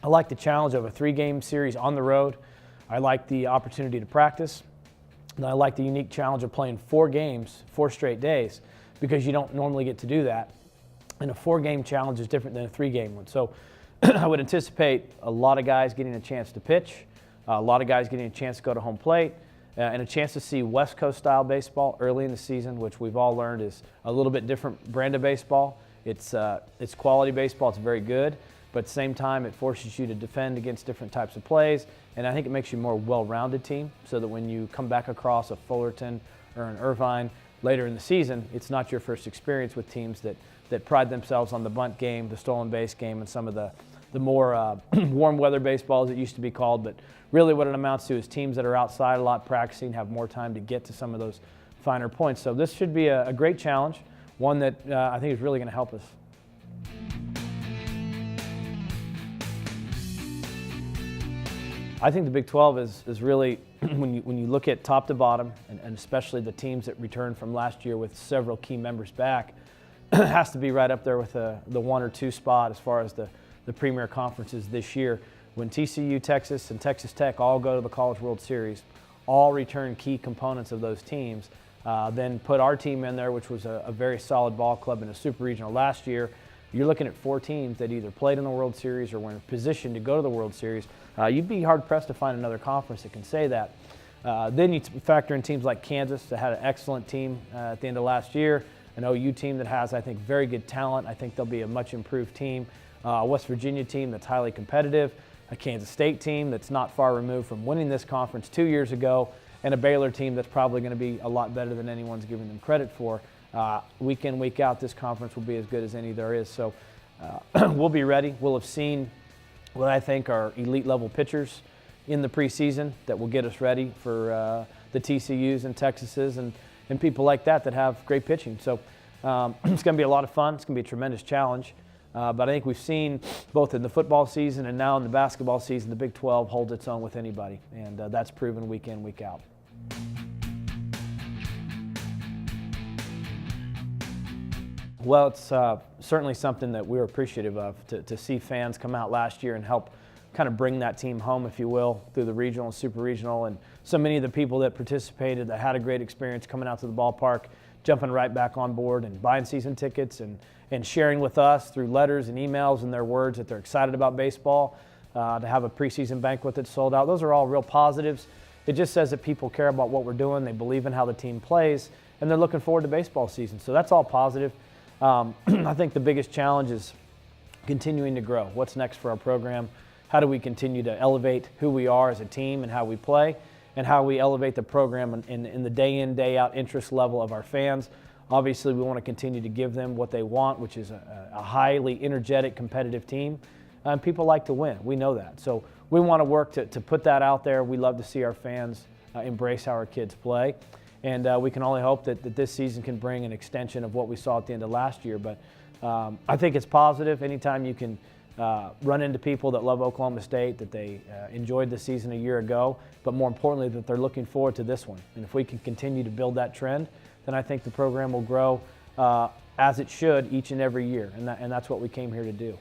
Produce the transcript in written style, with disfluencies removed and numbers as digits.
I like the challenge of a 3-game series on the road. I like the opportunity to practice. And I like the unique challenge of playing 4 games, 4 straight days, because you don't normally get to do that. And a 4-game challenge is different than a 3-game one. So I would anticipate a lot of guys getting a chance to pitch, a lot of guys getting a chance to go to home plate, and a chance to see West Coast style baseball early in the season, which we've all learned is a little bit different brand of baseball. It's quality baseball, it's very good, but at the same time it forces you to defend against different types of plays, and I think it makes you a more well-rounded team so that when you come back across a Fullerton or an Irvine later in the season, it's not your first experience with teams that pride themselves on the bunt game, the stolen base game, and some of the more warm weather baseball as it used to be called. But really what it amounts to is teams that are outside a lot practicing, have more time to get to some of those finer points. So this should be a great challenge, one that I think is really going to help us. I think the Big 12 is really, when you look at top to bottom, and especially the teams that returned from last year with several key members back, has to be right up there with the 1 or 2 spot as far as the premier conferences this year. When TCU, Texas, and Texas Tech all go to the College World Series, all return key components of those teams, then put our team in there, which was a very solid ball club in a super regional last year. You're looking at 4 teams that either played in the World Series or were in position to go to the World Series. You'd be hard-pressed to find another conference that can say that. Then you factor in teams like Kansas that had an excellent team at the end of last year, an OU team that has, I think, very good talent. I think they'll be a much improved team. A West Virginia team that's highly competitive, a Kansas State team that's not far removed from winning this conference 2 years ago, and a Baylor team that's probably going to be a lot better than anyone's giving them credit for. Week in, week out, this conference will be as good as any there is. So we'll be ready. We'll have seen what I think are elite level pitchers in the preseason that will get us ready for the TCUs and Texases and people like that have great pitching. So it's going to be a lot of fun. It's going to be a tremendous challenge. But I think we've seen both in the football season and now in the basketball season, the Big 12 holds its own with anybody. And that's proven week in, week out. Well, it's certainly something that we're appreciative of, to see fans come out last year and help kind of bring that team home, if you will, through the regional and super regional. And so many of the people that participated that had a great experience coming out to the ballpark, jumping right back on board and buying season tickets and sharing with us through letters and emails and their words that they're excited about baseball, to have a preseason banquet that's sold out. Those are all real positives. It just says that people care about what we're doing, they believe in how the team plays, and they're looking forward to baseball season. So that's all positive. I think the biggest challenge is continuing to grow. What's next for our program? How do we continue to elevate who we are as a team and how we play, and how we elevate the program in the day in, day out interest level of our fans? Obviously, we want to continue to give them what they want, which is a highly energetic, competitive team. And people like to win. We know that. So we want to work to put that out there. We love to see our fans embrace how our kids play. And we can only hope that this season can bring an extension of what we saw at the end of last year. But I think it's positive anytime you can run into people that love Oklahoma State, that they enjoyed the season a year ago, but more importantly, that they're looking forward to this one. And if we can continue to build that trend, then I think the program will grow as it should each and every year. And that's what we came here to do.